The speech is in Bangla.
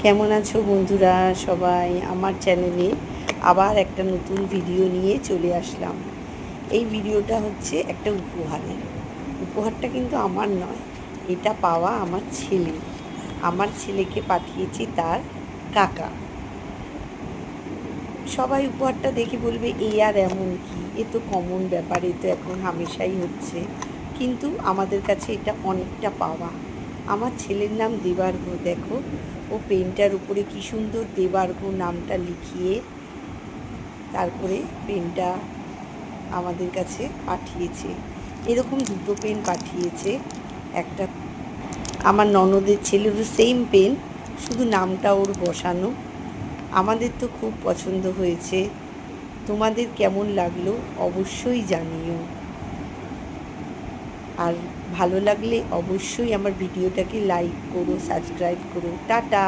কেমন আছো বন্ধুরা সবাই? আমার চ্যানেলে আবার একটা নতুন ভিডিও নিয়ে চলে আসলাম। এই ভিডিওটা হচ্ছে একটা উপহারের। উপহারটা কিন্তু আমার নয়, এটা পাওয়া আমার ছেলে। আমার ছেলেকে পাঠিয়েছি তার কাকা। সবাই উপহারটা দেখে বলবে এই আর এমন কি, এ তো কমন ব্যাপার, এ তো এখন হামেশাই হচ্ছে। কিন্তু আমাদের কাছে এটা অনেকটা পাওয়া। আমার ছেলের নাম দেবার্ঘ্য। দেখো, ও পেনটার উপরে কি সুন্দর দেবার্ঘ্য নামটা লিখিয়ে তারপরে পেনটা আমাদের কাছে পাঠিয়েছে। এরকম দুটো পেন পাঠিয়েছে। একটা আমার ননদের ছেলেরও সেম পেন, শুধু নামটা ওর বসানো। আমাদের তো খুব পছন্দ হয়েছে। তোমাদের কেমন লাগলো অবশ্যই জানিও। আর ভালো লাগলে অবশ্যই আমার ভিডিওটাকে লাইক করো, সাবস্ক্রাইব করো। টাটা।